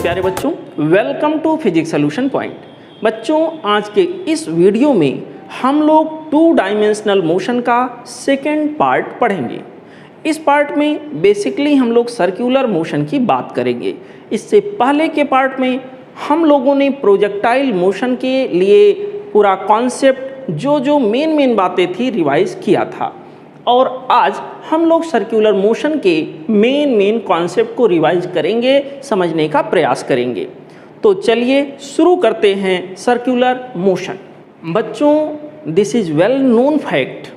प्यारे बच्चों, welcome to physics solution point. बच्चों, आज के इस वीडियो में हम लोग 2 डायमेंशनल मोशन का सेकेंड पार्ट पढ़ेंगे। इस पार्ट में बेसिकली हम लोग सर्कुलर मोशन की बात करेंगे। इससे पहले के पार्ट में हम लोगों ने प्रोजेक्टाइल मोशन के लिए पूरा कॉन्सेप्ट जो मेन बातें थी रिवाइज किया था, और आज हम लोग सर्कुलर मोशन के मेन कॉन्सेप्ट को रिवाइज करेंगे, समझने का प्रयास करेंगे। तो चलिए शुरू करते हैं सर्कुलर मोशन। बच्चों, this is well known fact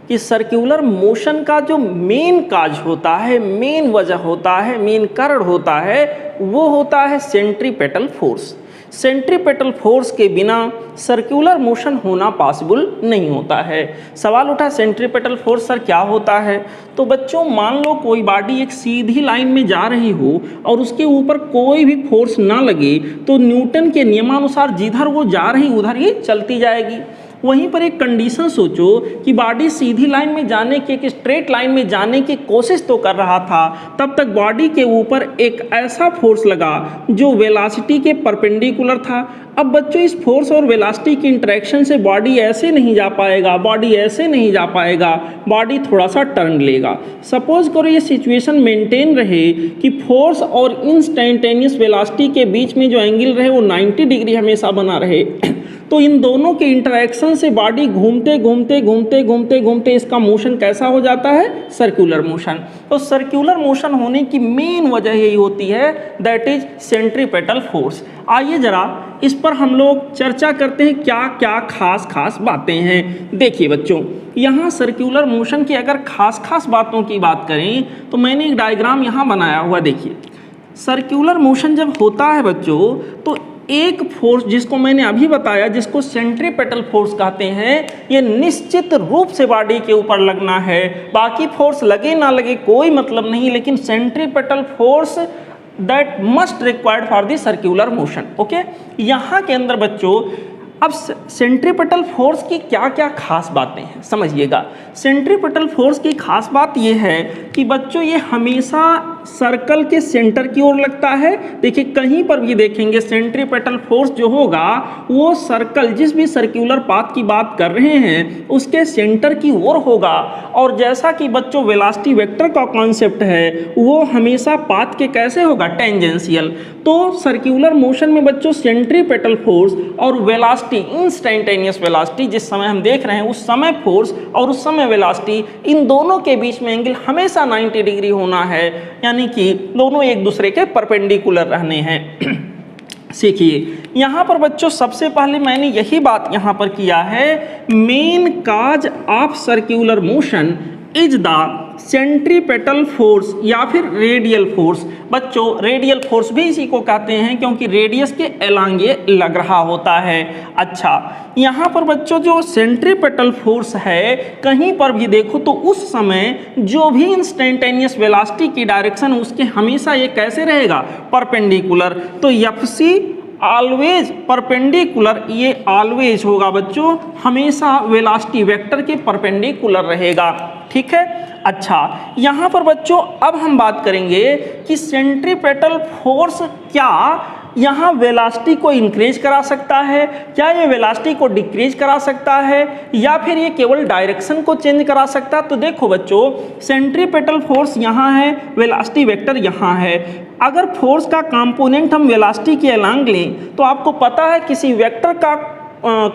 कि सर्कुलर मोशन का जो मेन काज होता है, मेन वजह होता है, मेन कारण होता है, वो होता है सेंट्रीपेटल फोर्स। सेंट्रीपेटल फोर्स के बिना सर्कुलर मोशन होना पॉसिबल नहीं होता है। सवाल उठा सेंट्रीपेटल फोर्स सर क्या होता है? तो बच्चों, मान लो कोई बॉडी एक सीधी लाइन में जा रही हो और उसके ऊपर कोई भी फोर्स ना लगे, तो न्यूटन के नियमानुसार जिधर वो जा रही उधर ही चलती जाएगी। वहीं पर एक कंडीशन सोचो कि बॉडी सीधी लाइन में जाने की, एक स्ट्रेट लाइन में जाने की कोशिश तो कर रहा था, तब तक बॉडी के ऊपर एक ऐसा फोर्स लगा जो वेलोसिटी के परपेंडिकुलर था। अब बच्चों, इस फोर्स और वेलोसिटी की इंटरेक्शन से बॉडी ऐसे नहीं जा पाएगा, बॉडी ऐसे नहीं जा पाएगा, बॉडी थोड़ा सा टर्न लेगा। सपोज करो ये सिचुएशन मेंटेन रहे कि फोर्स और इंस्टेंटेनियस वेलोसिटी के बीच में जो एंगल रहे वो 90 डिग्री हमेशा बना रहे, तो इन दोनों के इंटरेक्शन से बॉडी घूमते इसका मोशन कैसा हो जाता है? Circular motion. तो सर्कुलर मोशन होने की मेन वजह यही होती है, दैट इज सेंट्रीपेटल फोर्स। आइए जरा इस पर हम लोग चर्चा करते हैं, क्या क्या खास बातें हैं। देखिए बच्चों, यहाँ सर्कुलर मोशन की अगर खास बातों की बात करें तो मैंने एक डायग्राम यहाँ बनाया हुआ। देखिए, सर्कुलर मोशन जब होता है बच्चों, तो एक फोर्स जिसको मैंने अभी बताया, जिसको सेंट्रीपेटल फोर्स कहते हैं, ये निश्चित रूप से बॉडी के ऊपर लगना है। बाकी फोर्स लगे ना लगे कोई मतलब नहीं, लेकिन centripetal force that must required for the circular motion. Okay, यहाँ के अंदर बच्चों अब सेंट्रीपेटल फोर्स की क्या क्या खास बातें हैं समझिएगा। सेंट्रीपेटल फोर्स की खास बात यह है कि बच्चों ये हमेशा सर्कल के सेंटर की ओर लगता है। देखिए, कहीं पर भी देखेंगे सेंट्रीपेटल फोर्स जो होगा वो सर्कल, जिस भी सर्कुलर पाथ की बात कर रहे हैं, उसके सेंटर की ओर होगा। और जैसा कि बच्चों वेलोसिटी वेक्टर का कॉन्सेप्ट है, वो हमेशा पाथ के कैसे होगा? टेंजेंशियल। तो सर्कुलर मोशन में बच्चों सेंट्रीपेटल फोर्स और वेलोसिटी, इंस्टेंटेनियस वेलोसिटी, जिस समय हम देख रहे हैं उस समय फोर्स और उस समय वेलोसिटी, इन दोनों के बीच में एंगल हमेशा 90 डिग्री होना है, यानी कि दोनों एक दूसरे के परपेंडिकुलर रहने हैं। सीखिए, यहाँ पर बच्चों सबसे पहले मैंने यही बात यहाँ पर किया है, main cause of circular motion is the centripetal force या फिर रेडियल फोर्स। बच्चों, रेडियल फोर्स भी इसी को कहते हैं क्योंकि रेडियस के एलांग ये लग रहा होता है। अच्छा, यहाँ पर बच्चों जो सेंट्रीपेटल फोर्स है, कहीं पर भी देखो तो उस समय जो भी इंस्टेंटेनियस वेलोसिटी की डायरेक्शन उसके हमेशा ये कैसे रहेगा? परपेंडिकुलर। तो FC ऑलवेज परपेंडिकुलर, ये ऑलवेज होगा बच्चों, हमेशा वेलोसिटी वेक्टर के परपेंडिकुलर रहेगा। ठीक है। अच्छा, यहाँ पर बच्चों अब हम बात करेंगे कि सेंट्रीपेटल फोर्स क्या यहाँ वेलोसिटी को इंक्रीज करा सकता है, क्या ये वेलोसिटी को डिक्रीज करा सकता है, या फिर ये केवल डायरेक्शन को चेंज करा सकता है? तो देखो बच्चों, सेंट्रीपेटल फोर्स यहाँ है, वेलोसिटी वेक्टर यहाँ है। अगर फोर्स का कंपोनेंट हम वेलोसिटी के अलांग लें तो आपको पता है किसी वेक्टर का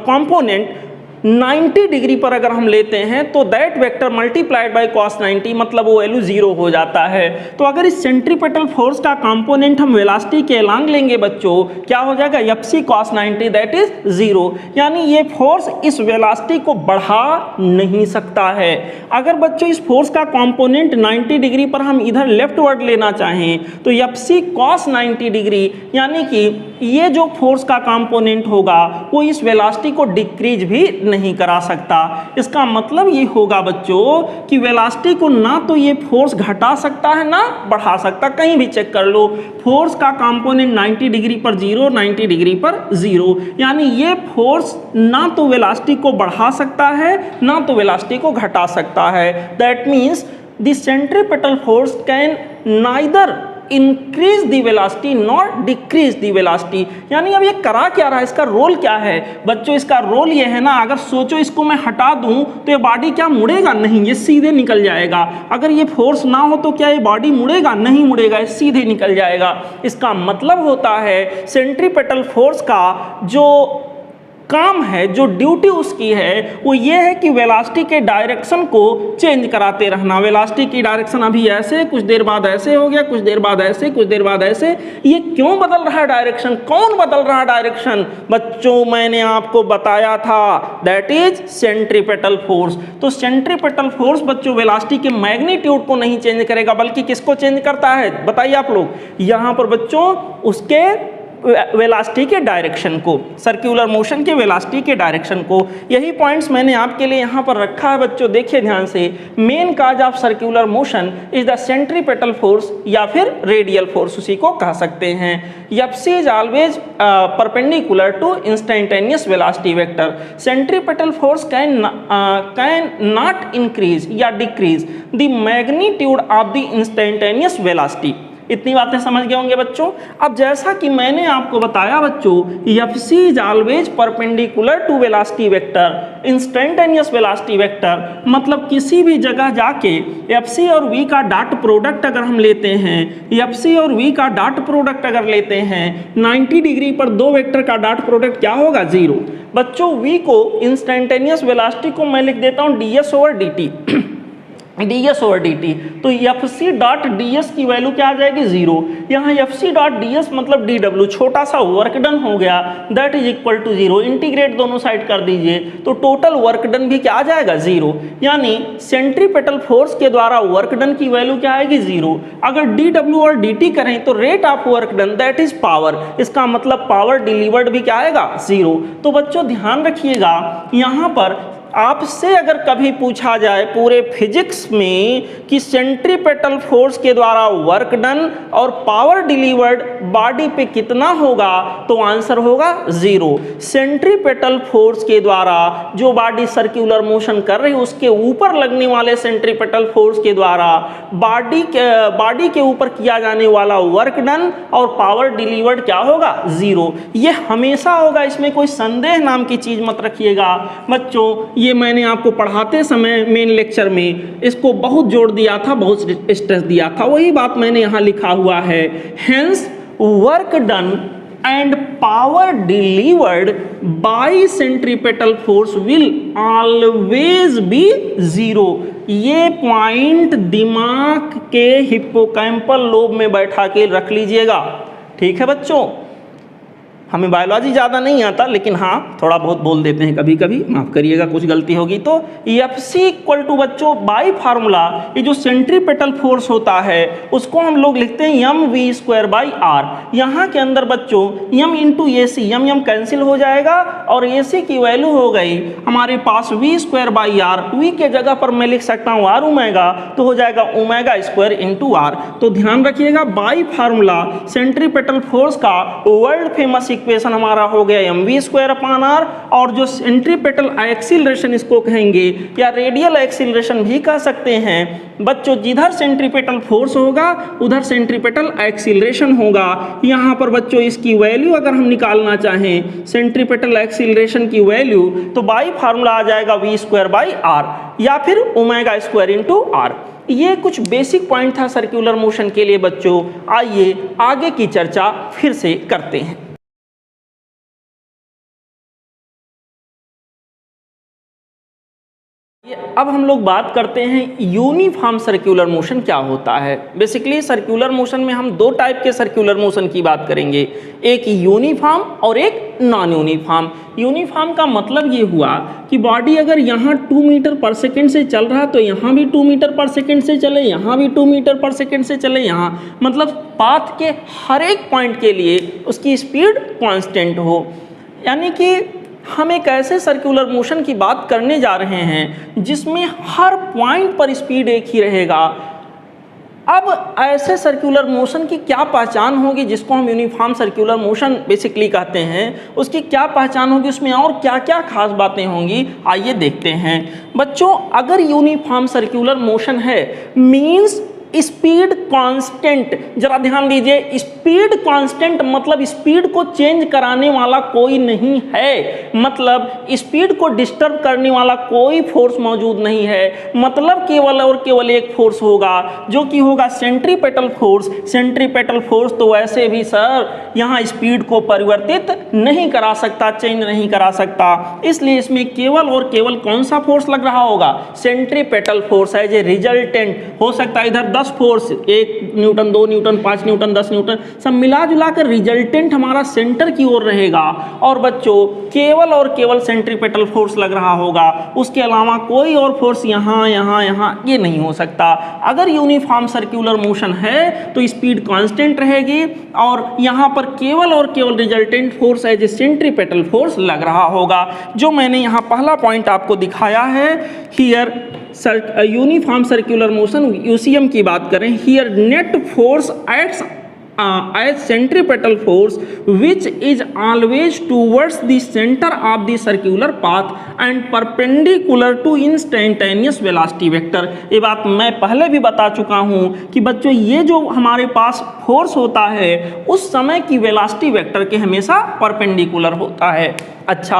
कंपोनेंट 90 डिग्री पर अगर हम लेते हैं तो that vector multiplied by cos 90, मतलब वो वैल्यू 0 हो जाता है। तो अगर इस सेंट्रीपेटल फोर्स का कंपोनेंट हम वेलोसिटी के अलांग लेंगे बच्चों, क्या हो जाएगा? FC cos 90 दैट इज 0, यानी ये फोर्स इस वेलोसिटी को बढ़ा नहीं सकता है। अगर बच्चों इस फोर्स का कंपोनेंट 90 डिग्री पर हम इधर लेफ्टवर्ड लेना चाहें तो FC cos 90 डिग्री, यानी कि ये जो फोर्स का कंपोनेंट होगा वो इस वेलोसिटी को डिक्रीज भी नहीं करा सकता। इसका मतलब ये होगा बच्चों कि वेलोसिटी को ना तो ये फोर्स घटा सकता है ना बढ़ा सकता। कहीं भी चेक कर लो, फोर्स का कंपोनेंट 90 डिग्री पर 0, 90 डिग्री पर 0, यानी ये फोर्स ना तो वेलोसिटी को बढ़ा सकता है ना तो वेलोसिटी को घटा सकता है। That means the centripetal force can neither increase the velocity not decrease the velocity. यानी अब ये करा क्या रहा है, इसका रोल क्या है बच्चों, इसका रोल ये है ना, अगर सोचो इसको मैं हटा दूं तो ये बॉडी क्या मुड़ेगा, नहीं, ये सीधे निकल जाएगा। अगर ये फोर्स ना हो तो क्या ये बॉडी मुड़ेगा, नहीं मुड़ेगा, ये सीधे निकल जाएगा। इसका मतलब होता है सेंट्रीपेटल फोर्स का जो काम है, जो ड्यूटी उसकी है, वो ये है कि वेलोसिटी के डायरेक्शन को चेंज कराते रहना। वेलोसिटी की डायरेक्शन अभी ऐसे, कुछ देर बाद ऐसे हो गया, कुछ देर बाद ऐसे, कुछ देर बाद ऐसे। ये क्यों बदल रहा है डायरेक्शन, कौन बदल रहा है डायरेक्शन बच्चों, मैंने आपको बताया था, दैट इज सेंट्रीपेटल फोर्स। तो सेंट्रीपेटल फोर्स बच्चों वेलोसिटी के मैग्नीट्यूड को नहीं चेंज करेगा, बल्कि किसको चेंज करता है बताइए आप लोग, यहाँ पर बच्चों उसके वेलोसिटी के डायरेक्शन को, सर्कुलर मोशन के वेलोसिटी के डायरेक्शन को। यही पॉइंट्स मैंने आपके लिए यहाँ पर रखा है बच्चों, देखिए ध्यान से। Main cause of circular motion is the centripetal force या फिर रेडियल फोर्स, उसी को कह सकते हैं। FC is always perpendicular to instantaneous velocity vector. Centripetal force can not increase या decrease the magnitude of the instantaneous velocity. इतनी बातें समझ गए होंगे बच्चों। अब जैसा कि मैंने आपको बताया बच्चों, FC is always perpendicular to velocity vector, instantaneous velocity vector, मतलब किसी भी जगह जाके एफसी और वी का डॉट प्रोडक्ट अगर हम लेते हैं, एफसी और वी का डॉट प्रोडक्ट अगर लेते हैं 90 डिग्री पर दो वेक्टर का डॉट प्रोडक्ट क्या होगा, जीरो। बच्चों वी को इंस्टेंटेनियस वेलोसिटी को मैं लिख देता हूँ ds over dt, ds over dt, तो F C dot D S की वैल्यू क्या आ जाएगी, जीरो। यहाँ F C dot D S मतलब डी डब्ल्यू, छोटा सा वर्क डन हो गया, that is equal to zero. Integrate दोनों साइड कर दीजिए तो टोटल वर्क डन भी क्या आ जाएगा, जीरो। यानी सेंट्रीपेटल फोर्स के द्वारा वर्क डन की वैल्यू क्या आएगी, जीरो। अगर डी डब्ल्यू और डी टी करें तो rate of work done that is power, इसका मतलब पावर डिलीवर्ड भी क्या आएगा, जीरो। तो बच्चों ध्यान रखिएगा, यहाँ पर आपसे अगर कभी पूछा जाए पूरे फिजिक्स में कि सेंट्रीपेटल फोर्स के द्वारा वर्क डन और पावर डिलीवर्ड बॉडी पे कितना होगा, तो आंसर होगा जीरो। सेंट्रीपेटल फोर्स के द्वारा जो बॉडी सर्कुलर मोशन कर रही है उसके ऊपर लगने वाले सेंट्रीपेटल फोर्स के द्वारा बॉडी के ऊपर किया जाने वाला वर्क डन और पावर डिलीवर्ड क्या होगा, जीरो। ये हमेशा होगा, इसमें कोई संदेह नाम की चीज मत रखिएगा बच्चों। ये मैंने आपको पढ़ाते समय मेन लेक्चर में इसको बहुत जोर दिया था, बहुत स्ट्रेस दिया था, वही बात मैंने यहाँ लिखा हुआ है। Hence work done and power delivered by centripetal force will always be zero. ये पॉइंट दिमाग के हिप्पोकैम्पल लोब में बैठा के रख लीजिएगा, ठीक है बच्चों। हमें बायोलॉजी ज़्यादा नहीं आता, लेकिन हाँ थोड़ा बहुत बोल देते हैं कभी कभी, माफ़ करिएगा कुछ गलती होगी तो। एफ सी इक्वल टू बच्चों बाई फार्मूला, ये जो सेंट्रीपेटल फोर्स होता है उसको हम लोग लिखते हैं M V square by R. यहाँ के अंदर बच्चों M into A C, M cancel हो जाएगा और ए सी की वैल्यू हो गई हमारे पास V square by R. V के जगह पर मैं लिख सकता हूँ आर ओमेगा, तो हो जाएगा ओमेगा स्क्वायर इंटू आर। तो ध्यान रखिएगा बाई फार्मूला सेंट्रीपेटल फोर्स का वर्ल्ड फेमस इक्वेशन हमारा हो गया M V square upon R, और जो सेंट्रीपेटल एक्सीलरेशन इसको कहेंगे या रेडियल एक्सीलरेशन भी कह सकते हैं बच्चों। जिधर सेंट्रीपेटल फोर्स होगा उधर सेंट्रीपेटल एक्सीलरेशन होगा। यहाँ पर बच्चों इसकी वैल्यू अगर हम निकालना चाहें सेंट्रीपेटल एक्सीलरेशन की वैल्यू, तो बाई फार्मूला आ जाएगा वी स्क्वायर बाई आर या फिर ओमेगा स्क्वायर इंटू आर। ये कुछ बेसिक पॉइंट था सर्कुलर मोशन के लिए बच्चों। आइए आगे की चर्चा फिर से करते हैं। अब हम लोग बात करते हैं यूनिफॉर्म सर्कुलर मोशन क्या होता है। बेसिकली सर्कुलर मोशन में हम दो टाइप के सर्कुलर मोशन की बात करेंगे, एक यूनिफॉर्म और एक नॉन यूनिफॉर्म। यूनिफॉर्म का मतलब ये हुआ कि बॉडी अगर यहाँ 2 मीटर पर सेकेंड से चल रहा है तो यहाँ भी 2 मीटर पर सेकेंड से चले, यहाँ भी 2 मीटर पर सेकेंड से चले, यहाँ मतलब पाथ के हर एक पॉइंट के लिए उसकी स्पीड कांस्टेंट हो। यानी कि हम एक ऐसे सर्कुलर मोशन की बात करने जा रहे हैं जिसमें हर पॉइंट पर स्पीड एक ही रहेगा। अब ऐसे सर्कुलर मोशन की क्या पहचान होगी जिसको हम यूनिफॉर्म सर्कुलर मोशन बेसिकली कहते हैं, उसकी क्या पहचान होगी, उसमें और क्या क्या खास बातें होंगी, आइए देखते हैं बच्चों। अगर यूनिफॉर्म सर्कुलर मोशन है मीन्स स्पीड कांस्टेंट, जरा ध्यान दीजिए, स्पीड कांस्टेंट मतलब स्पीड को चेंज कराने वाला कोई नहीं है, मतलब स्पीड को डिस्टर्ब करने वाला कोई फोर्स मौजूद नहीं है, मतलब केवल और केवल एक फोर्स होगा जो कि होगा सेंट्रीपेटल फोर्स। सेंट्रीपेटल फोर्स तो वैसे भी सर यहाँ स्पीड को परिवर्तित नहीं करा सकता, चेंज नहीं करा सकता, इसलिए इसमें केवल और केवल कौन सा फोर्स लग रहा होगा, सेंट्रीपेटल फोर्स है। जो रिजल्टेंट हो सकता है इधर 10 force, 1 Newton, 2 Newton, 5 Newton, 10 Newton, सब मिला जुला कर रिजल्टेंट हमारा सेंटर की ओर रहेगा। और बच्चों केवल और केवल सेंट्रीपेटल फोर्स लग रहा होगा, उसके अलावा कोई और फोर्स यहाँ यहाँ यहाँ ये नहीं हो सकता। अगर यूनिफॉर्म सर्कुलर मोशन है तो स्पीड कांस्टेंट रहेगी और यहाँ पर केवल और केवल resultant force as a centripetal force लग रहा होगा। जो मैंने यहाँ पहला पॉइंट आपको दिखाया है, here uniform circular motion UCM की बात करें, here net force acts as centripetal force which is always towards the center of the circular path and perpendicular to instantaneous velocity vector। ये बात मैं पहले भी बता चुका हूँ कि बच्चों ये जो हमारे पास फोर्स होता है उस समय की वेलोसिटी वेक्टर के हमेशा परपेंडिकुलर होता है। अच्छा,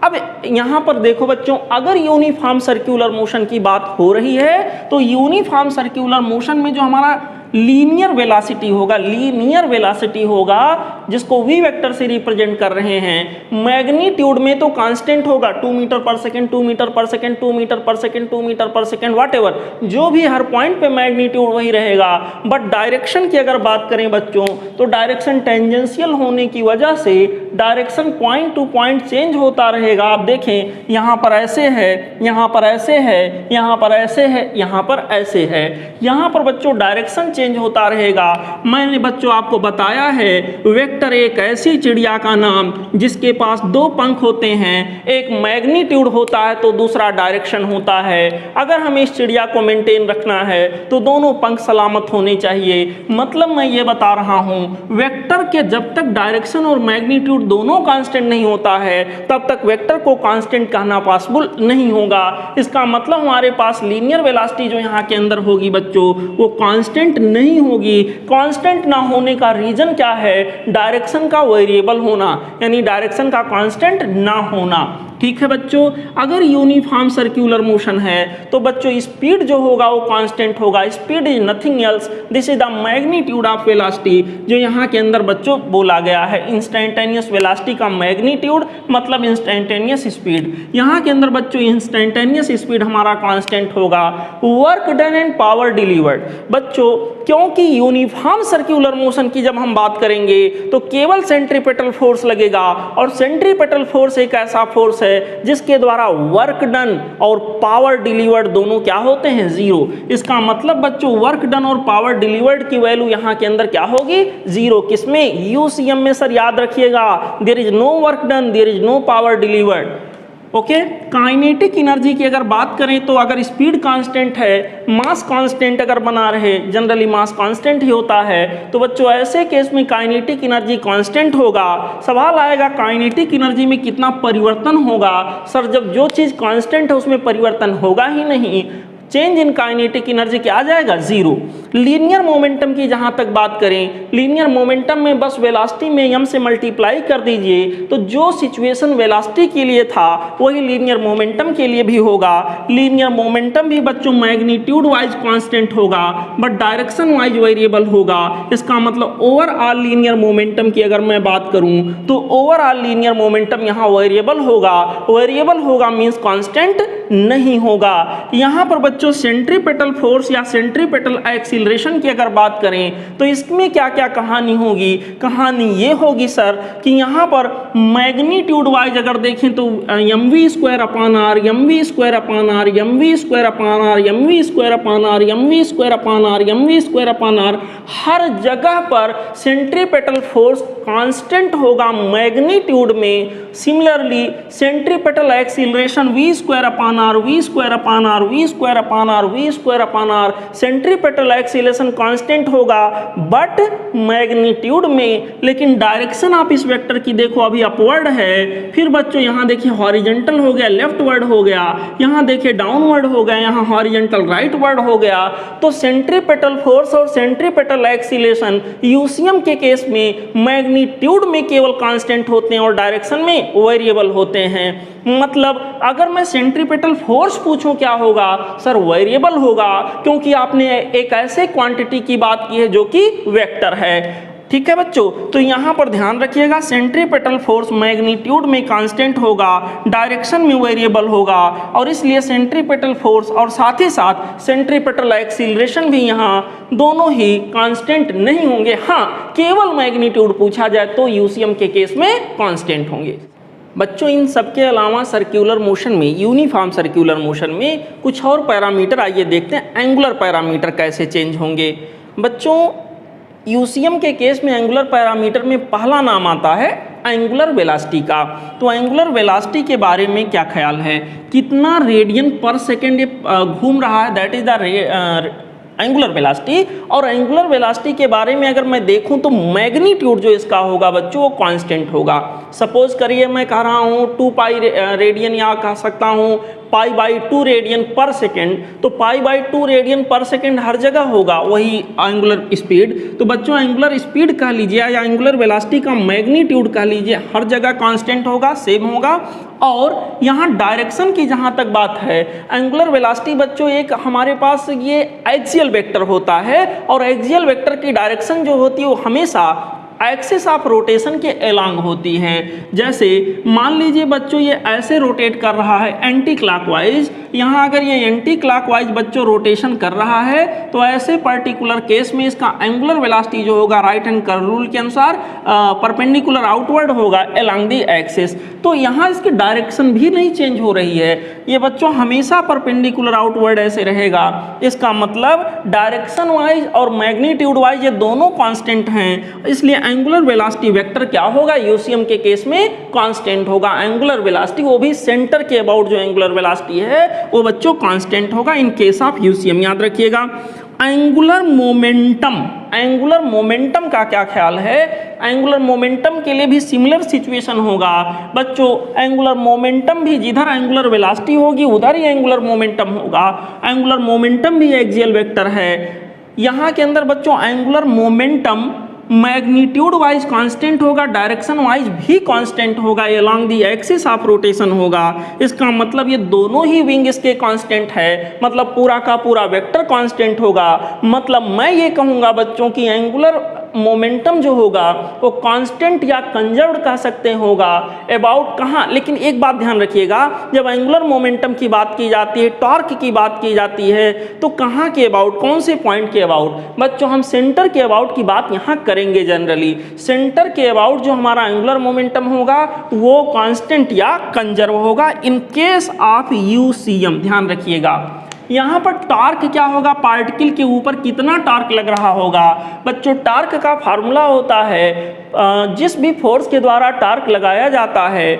अब यहाँ पर देखो बच्चों, अगर यूनिफॉर्म सर्कुलर मोशन की बात हो रही है तो यूनिफॉर्म सर्कुलर मोशन में जो हमारा लीनियर वेलोसिटी होगा, लीनियर वेलोसिटी होगा जिसको v वेक्टर से रिप्रेजेंट कर रहे हैं, मैग्नीट्यूड में तो कांस्टेंट होगा 2 मीटर पर सेकंड, 2 मीटर पर सेकंड, 2 मीटर पर सेकंड, 2 मीटर पर सेकंड, व्हाटएवर जो भी हर पॉइंट पे मैग्नीट्यूड वही रहेगा। बट डायरेक्शन की अगर बात करें बच्चों तो डायरेक्शन टेंजेंशियल होने की वजह से direction point two point change होता रहेगा। आप देखें यहाँ पर ऐसे है, यहाँ पर ऐसे है, यहाँ पर ऐसे है, यहाँ पर ऐसे है, यहाँ पर बच्चों डायरेक्शन चेंज होता रहेगा। मैंने बच्चों आपको बताया है वेक्टर एक ऐसी चिड़िया का नाम जिसके पास 2 पंख होते हैं, एक मैग्नीट्यूड होता है तो दूसरा डायरेक्शन होता है। अगर हमें इस चिड़िया को मेंटेन रखना है तो दोनों पंख सलामत होने चाहिए। मतलब मैं ये बता रहा हूँ वेक्टर के जब तक डायरेक्शन और मैग्नीट्यूड दोनों कांस्टेंट नहीं होता है तब तक वेक्टर को कांस्टेंट कहना पॉसिबल नहीं होगा। इसका मतलब हमारे पास लीनियर वेलोसिटी जो यहाँ के अंदर होगी बच्चों वो कांस्टेंट नहीं होगी। कांस्टेंट ना होने का रीजन क्या है, डायरेक्शन का वेरिएबल होना, यानी डायरेक्शन का कांस्टेंट ना होना। ठीक है बच्चों, अगर यूनिफॉर्म सर्कुलर मोशन है तो बच्चों स्पीड जो होगा वो कांस्टेंट होगा। Speed is nothing else, this is the magnitude of velocity, जो यहाँ के अंदर बच्चों बोला गया है। इंस्टेंटेनियस वेलोसिटी का मैग्नीट्यूड मतलब इंस्टेंटेनियस स्पीड। यहाँ के अंदर बच्चों इंस्टेंटेनियस स्पीड हमारा कांस्टेंट होगा। Work done and power delivered, बच्चों क्योंकि यूनिफॉर्म सर्कुलर मोशन की जब हम बात करेंगे तो केवल सेंट्रीपेटल फोर्स लगेगा और सेंट्रीपेटल फोर्स एक ऐसा फोर्स है जिसके द्वारा वर्क डन और पावर डिलीवर्ड दोनों क्या होते हैं, 0। इसका मतलब बच्चों वर्क डन और पावर डिलीवर्ड की वैल्यू यहाँ के अंदर क्या होगी, 0। किसमें, यूसीएम में सर, याद रखिएगा, there is no work done, there is no power delivered. Okay, kinetic energy की अगर बात करें तो अगर स्पीड कांस्टेंट है, मास कांस्टेंट अगर बना रहे, जनरली मास कांस्टेंट ही होता है, तो बच्चों ऐसे केस में काइनेटिक एनर्जी कांस्टेंट होगा। सवाल आएगा काइनेटिक एनर्जी में कितना परिवर्तन होगा। सर जब जो चीज़ कांस्टेंट है उसमें परिवर्तन होगा ही नहीं, चेंज इन काइनेटिक एनर्जी क्या आ जाएगा, 0। लीनियर मोमेंटम की जहां तक बात करें, लीनियर मोमेंटम में बस वेलोसिटी में m से मल्टीप्लाई कर दीजिए तो जो सिचुएशन वेलोसिटी के लिए था वही लीनियर मोमेंटम के लिए भी होगा। लीनियर मोमेंटम भी बच्चों मैग्नीट्यूड वाइज कांस्टेंट होगा बट डायरेक्शन वाइज वेरिएबल होगा। इसका मतलब ओवरऑल लीनियर मोमेंटम की अगर मैं बात करूं तो ओवरऑल लीनियर मोमेंटम यहाँ वेरिएबल होगा। वेरिएबल होगा मीन्स कांस्टेंट नहीं होगा। यहाँ पर बच्चों सेंट्रीपेटल फोर्स या सेंट्रीपेटल एक्सीलरेशन की अगर बात करें तो इसमें क्या क्या कहानी होगी। कहानी ये होगी सर कि यहाँ पर मैग्नीट्यूड वाइज अगर देखें तो mv square upon R, mv square upon R, mv square upon R, mv square upon R, mv square upon R, mv square upon R, हर जगह पर सेंट्रीपेटल फोर्स कांस्टेंट होगा मैग्नीट्यूड में। Similarly centripetal acceleration v square upon upon R, V square upon R, V square upon R, V square upon R. Centripetal acceleration constant होगा but magnitude में, लेकिन direction आप इस वेक्टर की देखो अभी अपवर्ड है। फिर बच्चों यहाँ देखिए हॉरिजेंटल हो गया, लेफ्टवर्ड हो गया, यहाँ देखिए डाउनवर्ड हो गया, यहाँ हॉरिजेंटल राइटवर्ड हो गया। तो सेंट्रीपेटल फोर्स और सेंट्रीपेटल एक्सीलरेशन यूसीएम के केस में मैग्नीट्यूड में केवल कांस्टेंट होते हैं और डायरेक्शन में वेरिएबल होते हैं। मतलब अगर मैं सेंट्रीपेटल फोर्स पूछूं क्या होगा सर, वेरिएबल होगा, क्योंकि आपने एक ऐसे क्वांटिटी की बात की है जो कि वेक्टर है। ठीक है बच्चों, तो यहाँ पर ध्यान रखिएगा सेंट्रीपेटल फोर्स मैग्नीट्यूड में कांस्टेंट होगा, डायरेक्शन में वेरिएबल होगा, और इसलिए सेंट्रीपेटल फोर्स और साथ ही साथ सेंट्रीपेटल एक्सीलरेशन भी यहाँ दोनों ही कांस्टेंट नहीं होंगे। हाँ, केवल मैग्नीट्यूड पूछा जाए तो यूसीएम के केस में कांस्टेंट होंगे। बच्चों इन सब के अलावा सर्कुलर मोशन में, यूनिफॉर्म सर्कुलर मोशन में कुछ और पैरामीटर आइए देखते हैं, एंगुलर पैरामीटर कैसे चेंज होंगे। बच्चों यूसीएम के केस में एंगुलर पैरामीटर में पहला नाम आता है एंगुलर वेलोसिटी का। तो एंगुलर वेलोसिटी के बारे में क्या ख्याल है, कितना रेडियन पर सेकेंड ये घूम रहा है, that is the angular velocity. और एंगुलर वेलोसिटी के बारे में अगर मैं देखूं तो मैग्नीट्यूड जो इसका होगा बच्चों वो कांस्टेंट होगा। सपोज करिए मैं कह रहा हूं 2 पाई रेडियन, या कह सकता हूं पाई बाई 2 रेडियन पर सेकेंड, तो पाई बाई 2 रेडियन पर सेकेंड हर जगह होगा वही एंगुलर स्पीड। तो बच्चों एंगुलर स्पीड कह लीजिए या एंगुलर वेलोसिटी का मैग्नीट्यूड कह लीजिए, हर जगह कांस्टेंट होगा, सेम होगा। और यहाँ डायरेक्शन की जहाँ तक बात है, एंगुलर वेलोसिटी बच्चों एक हमारे पास ये एक्सियल वेक्टर होता है, और एक्सियल वेक्टर की डायरेक्शन जो होती है वो हमेशा एक्सिस ऑफ रोटेशन के अलोंग होती है। जैसे मान लीजिए बच्चों ये ऐसे रोटेट कर रहा है एंटी क्लॉकवाइज, यहाँ अगर ये एंटी क्लॉकवाइज बच्चों रोटेशन कर रहा है तो ऐसे पर्टिकुलर केस में इसका एंगुलर वेलोसिटी जो होगा राइट हैंड कर्व रूल के अनुसार परपेंडिकुलर आउटवर्ड होगा अलोंग द एक्सिस। तो यहाँ इसकी डायरेक्शन भी नहीं चेंज हो रही है, ये बच्चों हमेशा परपेंडिकुलर आउटवर्ड ऐसे रहेगा। इसका मतलब डायरेक्शन वाइज और मैग्नीट्यूड वाइज ये दोनों कांस्टेंट हैं, इसलिए एंगुलर वेलोसिटी वेक्टर क्या होगा यूसीएम के केस में कांस्टेंट होगा। एंगुलर वेलोसिटी वो भी सेंटर के अबाउट जो एंगुलर वेलोसिटी है वो बच्चों कांस्टेंट होगा इन केस ऑफ यूसीएम। याद रखिएगा एंगुलर मोमेंटम, एंगुलर मोमेंटम का क्या ख्याल है, एंगुलर मोमेंटम के लिए भी सिमिलर सिचुएशन होगा बच्चों। एंगुलर मोमेंटम भी जिधर एंगुलर वेलोसिटी होगी उधर ही एंगुलर मोमेंटम होगा। एंगुलर मोमेंटम भी एक्सियल वेक्टर है। यहाँ के अंदर बच्चों angular momentum magnitude wise constant होगा, डायरेक्शन वाइज भी कांस्टेंट होगा, along the axis of rotation होगा। इसका मतलब ये दोनों ही विंग इसके कांस्टेंट है, मतलब पूरा का पूरा वेक्टर कांस्टेंट होगा। मतलब मैं ये कहूँगा बच्चों की एंगुलर मोमेंटम जो होगा वो कांस्टेंट या कंजर्व्ड कह सकते होगा अबाउट कहाँ। लेकिन एक बात ध्यान रखिएगा, जब एंगुलर मोमेंटम की बात की जाती है, टॉर्क की बात की जाती है, तो कहाँ के अबाउट, कौन से पॉइंट के अबाउट बच्चों, हम सेंटर के अबाउट की बात यहाँ करेंगे। जनरली सेंटर के अबाउट जो हमारा एंगुलर मोमेंटम होगा वो कांस्टेंट या कंजर्व होगा इन केस ऑफ यूसीएम। ध्यान रखिएगा यहाँ पर टॉर्क क्या होगा, पार्टिकल के ऊपर कितना टॉर्क लग रहा होगा। बच्चों टॉर्क का फार्मूला होता है जिस भी फोर्स के द्वारा टॉर्क लगाया जाता है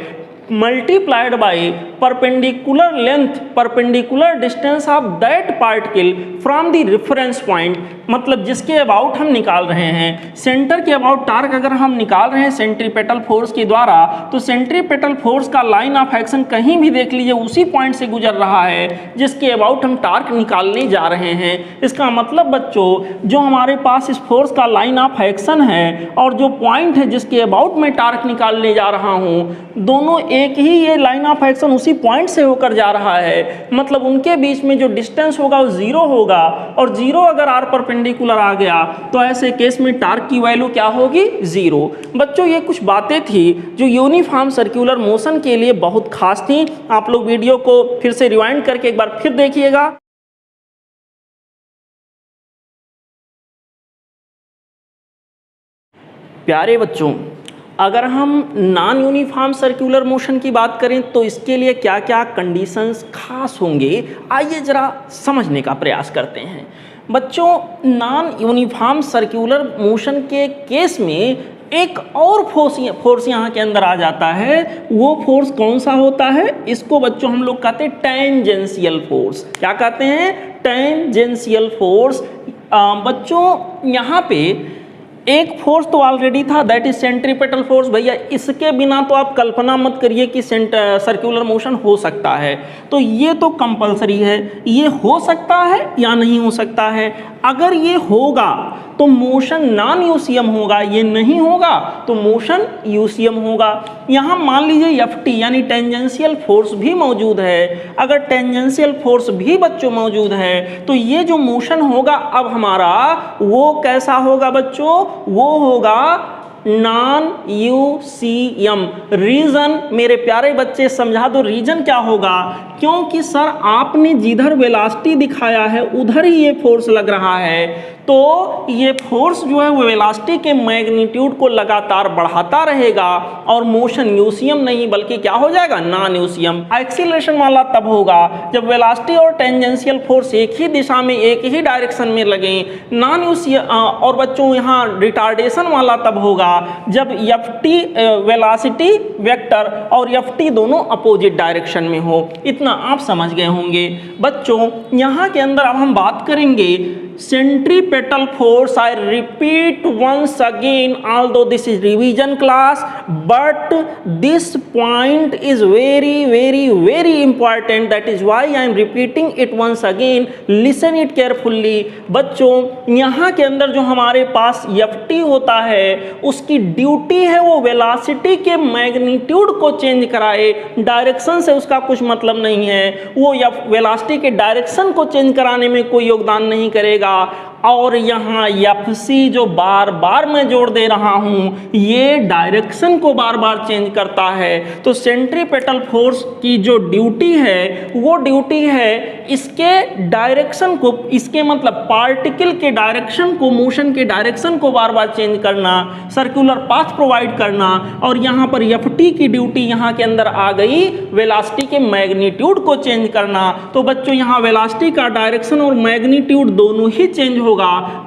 multiplied by perpendicular length, perpendicular distance of that particle from the reference point. मतलब जिसके अबाउट हम निकाल रहे हैं, सेंटर के अबाउट टॉर्क अगर हम निकाल रहे हैं सेंट्रीपेटल फोर्स के द्वारा, तो सेंट्रीपेटल फोर्स का लाइन ऑफ एक्शन कहीं भी देख लीजिए उसी पॉइंट से गुजर रहा है जिसके अबाउट हम टॉर्क निकालने जा रहे हैं। इसका मतलब बच्चों जो हमारे पास इस फोर्स का लाइन ऑफ एक्शन है और जो पॉइंट है जिसके अबाउट मैं टॉर्क निकालने जा रहा हूँ, दोनों एक ही ये लाइन ऑफ एक्शन उसी पॉइंट से होकर जा रहा है। मतलब उनके बीच में जो डिस्टेंस होगा वो जीरो होगा, और जीरो अगर आर परपेंडिकुलर आ गया तो ऐसे केस में टॉर्क की वैल्यू क्या होगी, जीरो। बच्चों ये कुछ बातें थी जो यूनिफॉर्म सर्कुलर मोशन के लिए बहुत खास थी। आप लोग वीडियो को फिर से रिवाइंड करके एक बार फिर देखिएगा। प्यारे बच्चों, अगर हम नॉन यूनिफॉर्म सर्कुलर मोशन की बात करें तो इसके लिए क्या क्या कंडीशंस खास होंगे, आइए ज़रा समझने का प्रयास करते हैं। बच्चों नॉन यूनिफॉर्म सर्कुलर मोशन के केस में एक और फोर्स यहाँ के अंदर आ जाता है। वो फोर्स कौन सा होता है? इसको बच्चों हम लोग कहते हैं टेंजेंशियल फोर्स। क्या कहते हैं? Tangential force. बच्चों यहाँ पे एक फोर्स तो ऑलरेडी था, दैट इज सेंट्रीपेटल फोर्स। भैया इसके बिना तो आप कल्पना मत करिए कि सर्कुलर मोशन हो सकता है। तो ये तो कंपलसरी है, ये हो सकता है या नहीं हो सकता है। अगर ये होगा तो मोशन नॉन यूसीएम होगा, ये नहीं होगा तो मोशन यूसीएम होगा। यहाँ मान लीजिए Ft यानी टेंजेंशियल फोर्स भी मौजूद है। अगर टेंजेंशियल फोर्स भी बच्चों मौजूद है तो ये जो मोशन होगा अब हमारा वो कैसा होगा बच्चों? वो होगा नॉन यूसीएम। रीजन मेरे प्यारे बच्चे समझा दो, रीजन क्या होगा? क्योंकि सर आपने जिधर वेलोसिटी दिखाया है उधर ही ये फोर्स लग रहा है, तो ये फोर्स जो है वो वेलोसिटी के मैग्नीट्यूड को लगातार बढ़ाता रहेगा और मोशन यूसीएम नहीं बल्कि क्या हो जाएगा? Non UCM. एक्सीलरेशन वाला तब होगा जब वेलोसिटी और टेंजेंशियल फोर्स एक ही दिशा में एक ही डायरेक्शन में लगे। नॉन यूसीएम और बच्चों यहाँ रिटार्डेशन वाला तब होगा जब Ft वेलोसिटी वेक्टर और Ft दोनों अपोजिट डायरेक्शन में हो। इतना आप समझ गए होंगे। बच्चों यहाँ के अंदर अब हम बात करेंगे centripetal force. I repeat once again, although this is revision class, but this point is very important. That is why I am repeating it once again. Listen it carefully. बच्चों यहाँ के अंदर जो हमारे पास Ft होता है उसकी ड्यूटी है वो वेलोसिटी के मैग्नीट्यूड को चेंज कराए। डायरेक्शन से उसका कुछ मतलब नहीं है, वो वेलोसिटी के डायरेक्शन को चेंज कराने में कोई योगदान नहीं करेगा। और यहाँ Fc जो बार बार मैं जोड़ दे रहा हूँ ये डायरेक्शन को बार बार चेंज करता है। तो सेंट्रीपेटल फोर्स की जो ड्यूटी है वो ड्यूटी है इसके डायरेक्शन को, इसके मतलब पार्टिकल के डायरेक्शन को, मोशन के डायरेक्शन को बार बार चेंज करना, सर्कुलर पाथ प्रोवाइड करना। और यहाँ पर Ft की ड्यूटी यहाँ के अंदर आ गई वेलोसिटी के मैग्नीट्यूड को चेंज करना। तो बच्चों यहाँ वेलोसिटी का डायरेक्शन और मैग्नीट्यूड दोनों ही चेंज होगा।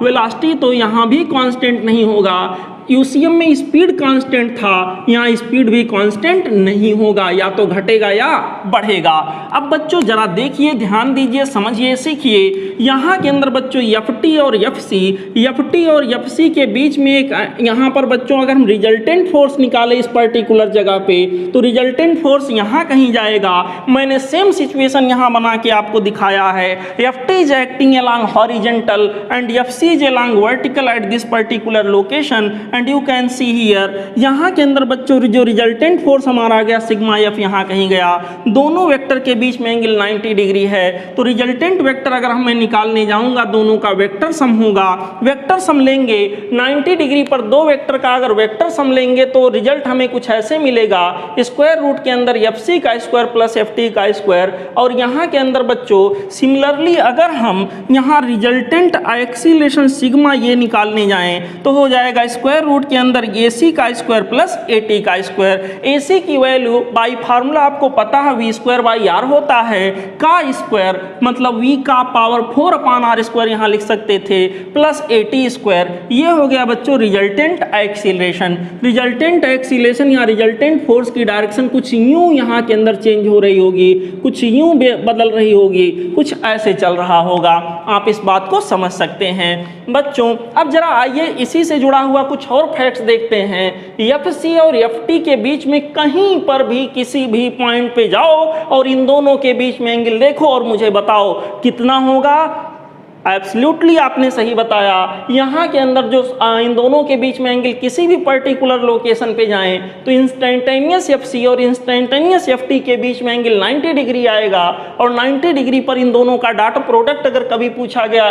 वेलोसिटी तो यहाँ भी कांस्टेंट नहीं होगा। यूसीएम में स्पीड कांस्टेंट था, यहाँ स्पीड भी कांस्टेंट नहीं होगा, या तो घटेगा या बढ़ेगा। अब बच्चों जरा देखिए, ध्यान दीजिए, समझिए, सीखिए। यहाँ के अंदर बच्चों Ft और Fc के बीच में एक यहाँ पर बच्चों अगर हम रिजल्टेंट फोर्स निकालें इस पर्टिकुलर जगह पे तो रिजल्टेंट फोर्स यहाँ कहीं जाएगा। मैंने सेम सिचुएशन यहाँ बना के आपको दिखाया है। Ft is acting along horizontal and Fc is along vertical at this particular location and you can see here। यहाँ के अंदर बच्चों जो रिजल्टेंट फोर्स हमारा आ गया सिग्मा F यहाँ कहीं गया। दोनों वेक्टर के बीच में एंगल 90 डिग्री है, तो रिजल्टेंट वेक्टर अगर मैं निकालने जाऊंगा दोनों का वेक्टर सम होगा। वेक्टर सम लेंगे 90 डिग्री पर दो वेक्टर का अगर वेक्टर सम लेंगे तो रिजल्ट हमें कुछ ऐसे मिलेगा, स्क्वायर रूट के अंदर Fc का स्क्वायर प्लस Ft का स्क्वायर। और यहाँ के अंदर बच्चों सिमिलरली अगर हम यहाँ रिजल्टेंट एक्सीलरेशन सिग्मा ये निकालने जाएं तो हो जाएगा स्क्वायर रूट के अंदर AC का स्क्वायर प्लस AT का स्क्वायर। AC की वैल्यू बाई फार्मूला आपको पता है V स्क्वायर बाई R होता है, का स्क्वायर मतलब V का पावर 4 अपान R स्क्वायर यहाँ लिख सकते थे, प्लस AT स्क्वायर। ये हो गया बच्चों रिजल्टेंट एक्सीलरेशन। रिजल्टेंट एक्सीलरेशन या रिजल्टेंट फोर्स की डायरेक्शन कुछ यूं यहाँ के अंदर चेंज हो रही होगी, कुछ यूं बदल रही होगी, कुछ ऐसे चल रहा होगा। आप इस बात को समझ सकते हैं बच्चों। अब जरा आइए इसी से जुड़ा हुआ कुछ और फैक्ट्स देखते हैं। Fc और Ft के बीच में कहीं पर भी किसी भी पॉइंट पे जाओ और इन दोनों के बीच में एंगल देखो और मुझे बताओ कितना होगा। एब्सोल्युटली आपने सही बताया। यहाँ के अंदर जो इन दोनों के बीच में एंगल किसी भी पर्टिकुलर लोकेशन पे जाएं तो इंस्टेंटेनियस Fc और इंस्टेंटेनियस Ft के बीच में एंगल 90 डिग्री आएगा। और 90 डिग्री पर इन दोनों का डॉट प्रोडक्ट अगर कभी पूछा गया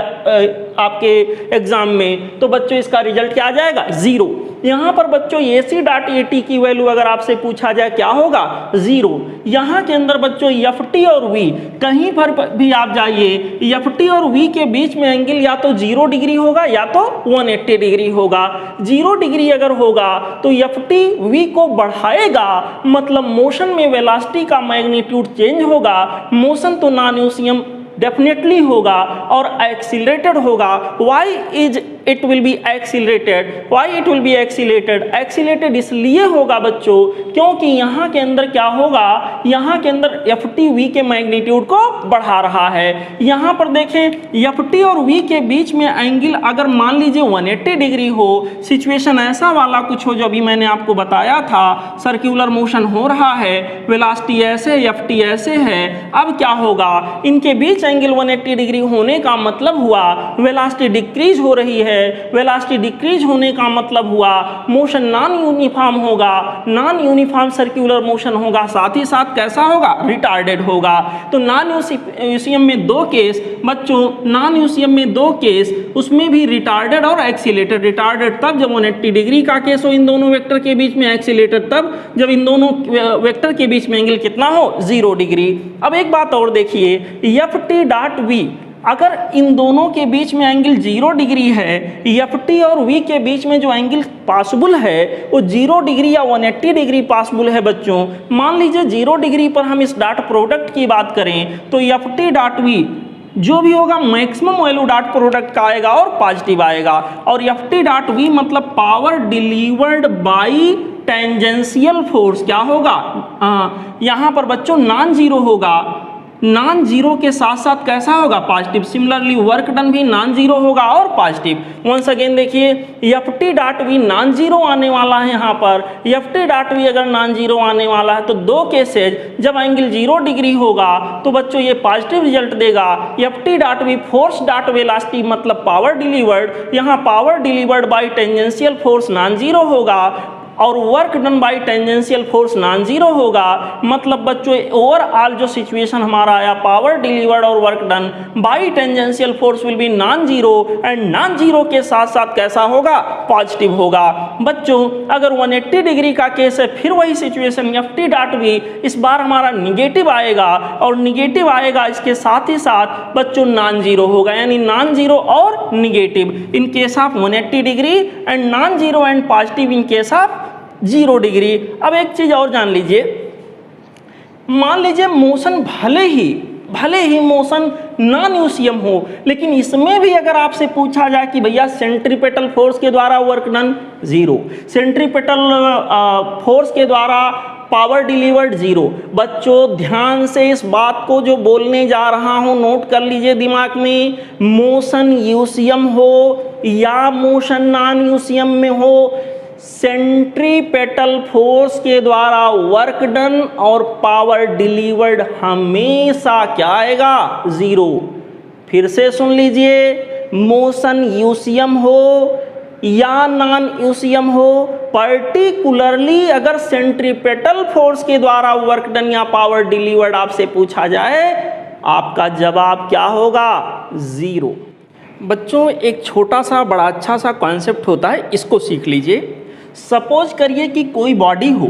आपके एग्जाम में तो बच्चों इसका रिजल्ट क्या आ जाएगा? 0। यहाँ पर बच्चों AC डॉट AT की वैल्यू अगर आपसे पूछा जाए क्या होगा? 0। यहाँ के अंदर बच्चों Ft और V कहीं पर भी आप जाइए, Ft और V के बीच में एंगल या तो 0 डिग्री होगा या तो 180 डिग्री होगा। 0 डिग्री अगर होगा तो Ft V को बढ़ाएगा, मतलब मोशन में वेलोसिटी का मैग्नीट्यूड चेंज होगा। मोशन तो नॉन यूसीएम डेफिनेटली होगा और एक्सीलरेटेड होगा। Y is it will be accelerated. Why it will be accelerated? Accelerated इसलिए होगा बच्चों क्योंकि यहाँ के अंदर क्या होगा, यहाँ के अंदर एफ टी वी के मैग्नीट्यूड को बढ़ा रहा है। यहाँ पर देखें एफ टी और वी के बीच में एंगल अगर मान लीजिए 180 डिग्री हो, सिचुएशन ऐसा वाला कुछ हो जो अभी मैंने आपको बताया था, सर्कुलर मोशन हो रहा है, वेलोसिटी ऐसे एफ टी ऐसे है, अब क्या होगा, इनके बीच एंगल 180 डिग्री होने का मतलब हुआ वेलोसिटी डिक्रीज हो रही है। वेलोसिटी डिक्रीज होने का मतलब हुआ मोशन नॉन यूनिफॉर्म होगा, नॉन यूनिफॉर्म सर्कुलर मोशन होगा, साथ ही साथ कैसा होगा, रिटार्डेड होगा। तो नॉन यूसीएम में दो केस बच्चों, नॉन यूसीएम में दो केस, उसमें भी रिटार्डेड और एक्सीलरेटेड। रिटार्डेड तब जब 180 डिग्री का केस हो इन दोनों वेक्टर के बीच में, एक्सीलरेटेड तब जब इन दोनों वेक्टर के बीच में एंगल कितना हो, 0 डिग्री। अब एक बात और देखिए, एफ टी डॉट वी, अगर इन दोनों के बीच में एंगल 0 डिग्री है, एफ टी और वी के बीच में जो एंगल पॉसिबल है वो 0 डिग्री या 180 डिग्री पॉसिबल है बच्चों। मान लीजिए 0 डिग्री पर हम इस डॉट प्रोडक्ट की बात करें तो एफ टी डॉट वी जो भी होगा मैक्सिमम वैल्यू डॉट प्रोडक्ट का आएगा और पॉजिटिव आएगा। और एफ टी डॉट वी मतलब power delivered by tangential force क्या होगा, यहाँ पर बच्चों नॉन जीरो होगा, नॉन जीरो के साथ साथ कैसा होगा, पॉजिटिव। सिमिलरली वर्क डन भी नॉन जीरो होगा और पॉजिटिव। वंस अगेन देखिए F T dot V non zero आने वाला है, यहाँ पर एफ टी डॉट वी अगर नॉन जीरो आने वाला है तो दो केसेज, जब एंगल 0 डिग्री होगा तो बच्चों ये पॉजिटिव रिजल्ट देगा। F T dot V force dot velocity मतलब पावर डिलीवर्ड, यहाँ power delivered by tangential force non zero होगा और work done by tangential force non zero होगा। मतलब बच्चों ओवरऑल जो सिचुएशन हमारा आया, पावर डिलीवर्ड और work done by tangential force will be non zero, and non zero के साथ साथ कैसा होगा, पॉजिटिव होगा। बच्चों अगर 180 डिग्री का केस है फिर वही situation, F T dot V इस बार हमारा निगेटिव आएगा, और निगेटिव आएगा इसके साथ ही साथ बच्चों नॉन जीरो होगा, यानी नॉन जीरो और negative in case of 180 degree and non zero and positive in case of 0 degree. अब एक चीज और जान लीजिए, मान लीजिए मोशन भले ही मोशन नॉन यूसीएम हो, लेकिन इसमें भी अगर आपसे पूछा जाए कि भैया सेंट्रीपेटल फोर्स के द्वारा वर्क डन 0, सेंट्रीपेटल फोर्स के द्वारा पावर डिलीवर्ड 0। बच्चों ध्यान से इस बात को जो बोलने जा रहा हूं नोट कर लीजिए दिमाग में, मोशन यूसीएम हो या मोशन नॉन यूसीएम में हो, सेंट्रीपेटल फोर्स के द्वारा वर्क डन और पावर डिलीवर्ड हमेशा क्या आएगा, 0। फिर से सुन लीजिए, मोशन यूसीएम हो या नॉन यूसीएम हो, पर्टिकुलरली अगर सेंट्रीपेटल फोर्स के द्वारा वर्क डन या पावर डिलीवर्ड आपसे पूछा जाए, आपका जवाब क्या होगा, 0। बच्चों एक छोटा सा बड़ा अच्छा सा कॉन्सेप्ट होता है, इसको सीख लीजिए। सपोज करिए कि कोई बॉडी हो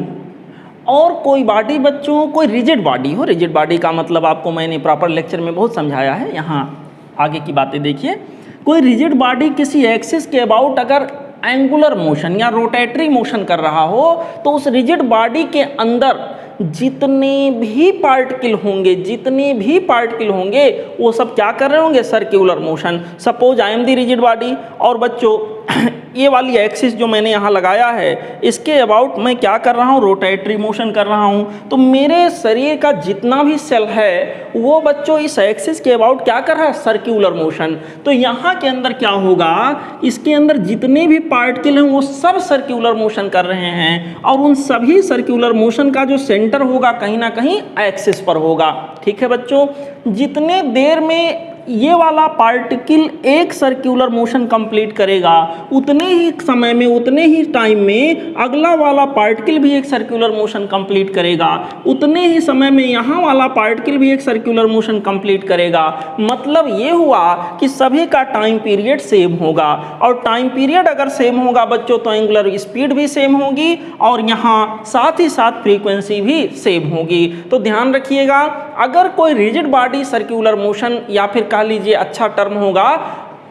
और कोई बॉडी बच्चों कोई रिजिड बॉडी हो। रिजिड बॉडी का मतलब आपको मैंने प्रॉपर लेक्चर में बहुत समझाया है, यहाँ आगे की बातें देखिए। कोई रिजिड बॉडी किसी एक्सिस के अबाउट अगर एंगुलर मोशन या रोटेटरी मोशन कर रहा हो तो उस रिजिड बॉडी के अंदर जितने भी पार्टिकल होंगे वो सब क्या कर रहे होंगे, circular motion. Suppose I am the rigid body और बच्चों ये वाली एक्सिस जो मैंने यहाँ लगाया है इसके अबाउट मैं क्या कर रहा हूँ, रोटेटरी मोशन कर रहा हूँ। तो मेरे शरीर का जितना भी सेल है वो बच्चों इस एक्सिस के अबाउट क्या कर रहा है, सर्कुलर मोशन। तो यहाँ के अंदर क्या होगा, इसके अंदर जितने भी पार्टिकल हैं वो सब सर्कुलर मोशन कर रहे हैं, और उन सभी सर्कुलर मोशन का जो सेंटर होगा कहीं ना कहीं एक्सिस पर होगा। ठीक है बच्चों, जितने देर में ये वाला पार्टिकल एक सर्कुलर मोशन कंप्लीट करेगा उतने ही समय में, उतने ही टाइम में अगला वाला पार्टिकल भी एक सर्कुलर मोशन कंप्लीट करेगा, उतने ही समय में यहाँ वाला पार्टिकल भी एक सर्कुलर मोशन कंप्लीट करेगा। मतलब ये हुआ कि सभी का टाइम पीरियड सेम होगा, और टाइम पीरियड अगर सेम होगा बच्चों तो एंगुलर स्पीड भी सेम होगी और यहाँ साथ ही साथ फ्रीक्वेंसी भी सेम होगी। तो ध्यान रखिएगा, अगर कोई रिजिड बॉडी सर्कुलर मोशन या फिर कह लीजिए अच्छा टर्म होगा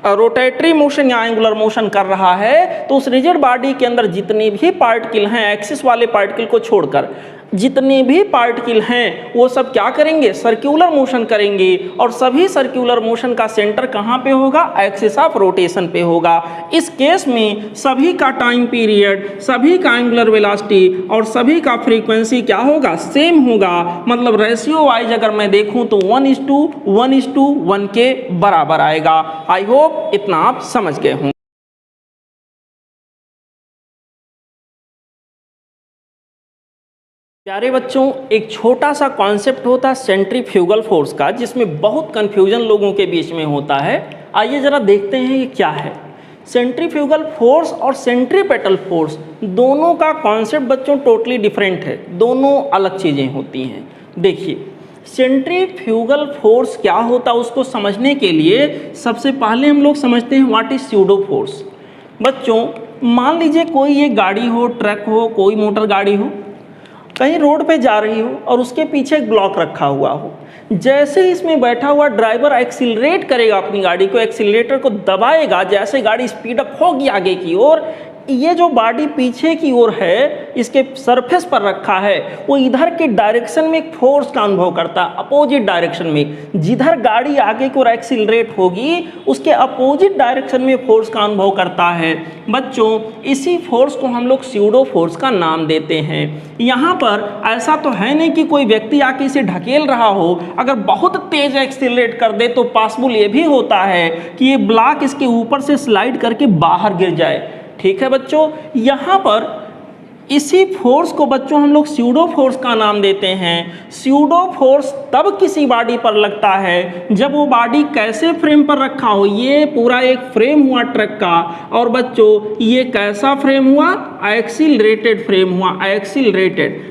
रोटेटरी मोशन या एंगुलर मोशन कर रहा है, तो उस रिजिड बॉडी के अंदर जितने भी पार्टिकल हैं एक्सिस वाले पार्टिकल को छोड़कर जितने भी पार्टिकल हैं वो सब क्या करेंगे, सर्कुलर मोशन करेंगे, और सभी सर्कुलर मोशन का सेंटर कहाँ पे होगा, एक्सिस ऑफ रोटेशन पे होगा। इस केस में सभी का टाइम पीरियड, सभी का एंगुलर वेलोसिटी और सभी का फ्रीक्वेंसी क्या होगा, सेम होगा। मतलब रेशियो वाइज अगर मैं देखूं तो 1:1 के बराबर आएगा। आई होप इतना आप समझ गए हों। प्यारे बच्चों, एक छोटा सा कॉन्सेप्ट होता है सेंट्रीफ्यूगल फोर्स का, जिसमें बहुत कंफ्यूजन लोगों के बीच में होता है। आइए जरा देखते हैं ये क्या है। सेंट्रीफ्यूगल फोर्स और सेंट्रीपेटल फोर्स दोनों का कॉन्सेप्ट बच्चों टोटली डिफरेंट है, दोनों अलग चीज़ें होती हैं। देखिए, सेंट्रीफ्यूगल फोर्स क्या होता है उसको समझने के लिए सबसे पहले हम लोग समझते हैं व्हाट इज स्यूडो फोर्स। बच्चों, मान लीजिए कोई एक गाड़ी हो, ट्रक हो, कोई मोटर गाड़ी हो, कहीं रोड पे जा रही हो और उसके पीछे एक ब्लॉक रखा हुआ हो। जैसे ही इसमें बैठा हुआ ड्राइवर एक्सीलरेट करेगा अपनी गाड़ी को, एक्सीलरेटर को दबाएगा, जैसे गाड़ी स्पीड अप होगी आगे की ओर, ये जो बॉडी पीछे की ओर है इसके सरफेस पर रखा है, वो इधर के डायरेक्शन में एक फोर्स का अनुभव करता है, अपोजिट डायरेक्शन में। जिधर गाड़ी आगे की ओर एक्सीलरेट होगी उसके अपोजिट डायरेक्शन में फोर्स का अनुभव करता है। बच्चों, इसी फोर्स को हम लोग स्यूडो फोर्स का नाम देते हैं। यहाँ पर ऐसा तो है नहीं कि कोई व्यक्ति आके इसे ढकेल रहा हो, अगर बहुत तेज एक्सीलरेट कर दे तो पॉसिबल ये भी होता है कि ये ब्लॉक इसके ऊपर से स्लाइड करके बाहर गिर जाए। ठीक है बच्चों, यहाँ पर इसी फोर्स को बच्चों हम लोग स्यूडो फोर्स का नाम देते हैं। स्यूडो फोर्स तब किसी बॉडी पर लगता है जब वो बॉडी कैसे फ्रेम पर रखा हो, ये पूरा एक फ्रेम हुआ ट्रक का, और बच्चों ये कैसा फ्रेम हुआ, एक्सीलरेटेड फ्रेम हुआ, एक्सीलरेटेड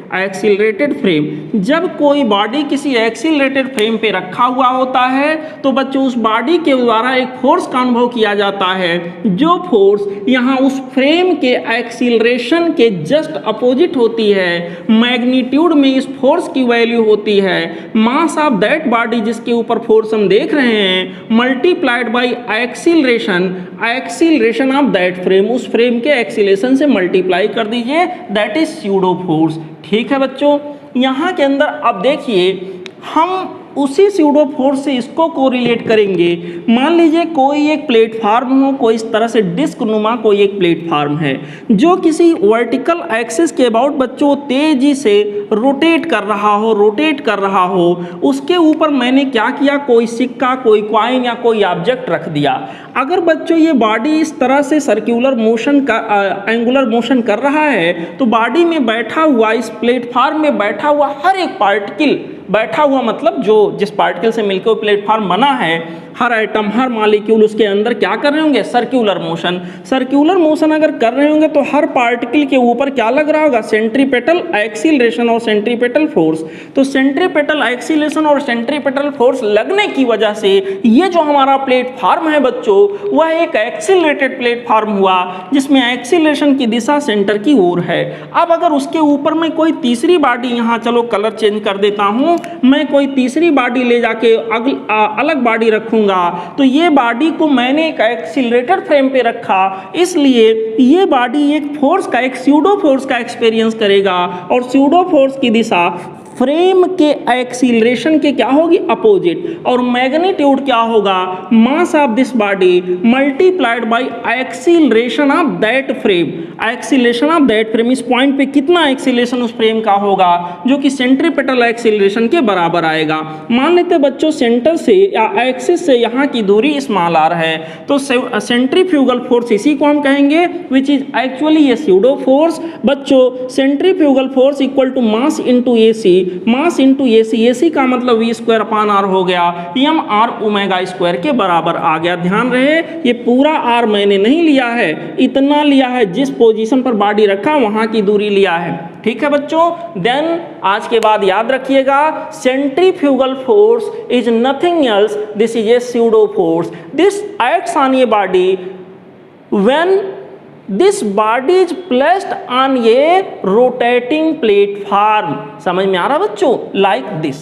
फ्रेम। जब कोई बॉडी किसी एक्सीलरेटेड फ्रेम पे रखा हुआ होता है तो बच्चों उस बॉडी के द्वारा एक फोर्स का अनुभव किया जाता है, जो फोर्स यहाँ उस फ्रेम के एक्सीलरेशन के जस्ट अपोजिट होती है। मैग्नीट्यूड में इस फोर्स की वैल्यू होती है मास ऑफ दैट बॉडी जिसके ऊपर फोर्स हम देख रहे हैं, multiplied by acceleration of that frame, उस फ्रेम के एक्सीलरेशन से मल्टीप्लाई कर दीजिए, दैट इज स्यूडो फोर्स। ठीक है बच्चों, यहाँ के अंदर अब देखिए हम उसी स्यूडो फोर्स से इसको कोरिलेट करेंगे। मान लीजिए कोई एक प्लेटफार्म हो, कोई इस तरह से डिस्क नुमा कोई एक प्लेटफार्म है जो किसी वर्टिकल एक्सिस के अबाउट बच्चों तेजी से रोटेट कर रहा हो, उसके ऊपर मैंने क्या किया, कोई सिक्का, कोई कॉइन या कोई ऑब्जेक्ट रख दिया। अगर बच्चों ये बॉडी इस तरह से सर्कुलर मोशन का एंगुलर मोशन कर रहा है तो बॉडी में बैठा हुआ, इस प्लेटफार्म में बैठा हुआ हर एक पार्टिकल, बैठा हुआ मतलब जो जिस पार्टिकल से मिलकर प्लेटफार्म बना है, हर आइटम, हर मॉलिक्यूल उसके अंदर क्या कर रहे होंगे, सर्कुलर मोशन अगर कर रहे होंगे तो हर पार्टिकल के ऊपर क्या लग रहा होगा, सेंट्रीपेटल एक्सीलरेशन और सेंट्रीपेटल फोर्स। तो सेंट्रीपेटल एक्सीलरेशन और सेंट्रीपेटल फोर्स लगने की वजह से ये जो हमारा प्लेटफार्म है बच्चों, वह एक एक्सीलरेटेड प्लेटफार्म हुआ जिसमें एक्सीलरेशन की दिशा सेंटर की ओर है। अब अगर उसके ऊपर में कोई तीसरी बॉडी, यहाँ चलो कलर चेंज कर देता हूँ, मैं कोई तीसरी बॉडी ले जाके अलग बॉडी रखूंगा, तो ये बॉडी को मैंने एक एक्सीलरेटेड फ्रेम पे रखा, इसलिए ये बॉडी एक फोर्स का, एक स्यूडो फोर्स का एक्सपीरियंस करेगा, और स्यूडो फोर्स की दिशा फ्रेम के एक्सीलरेशन के क्या होगी, अपोजिट, और मैग्नीट्यूड क्या होगा, mass of this body multiplied by acceleration of that frame. Acceleration of that frame, इस पॉइंट पे कितना एक्सीलरेशन उस फ्रेम का होगा जो कि सेंट्रीपेटल एक्सीलरेशन के बराबर आएगा। मान लेते बच्चों सेंटर से या एक्सिस से यहाँ की दूरी स्मॉल आर है, तो सेंट्रीफ्यूगल फोर्स इसी को हम कहेंगे which is actually a pseudo force. बच्चों, centrifugal force equal to mass into AC, mass into AC, AC का मतलब v स्क्वायर अपान आर हो गया, एम आर ओमेगा स्क्वायर के बराबर आ गया। ध्यान रहे ये पूरा आर मैंने नहीं लिया है, इतना लिया है जिस पोजीशन पर बॉडी रखा वहां की दूरी लिया है। ठीक है बच्चों, देन आज के बाद याद रखिएगा, centrifugal force is nothing else, this is a pseudo force, this acts on a body when this body is placed on A rotating platform. समझ में आ रहा बच्चों, लाइक दिस।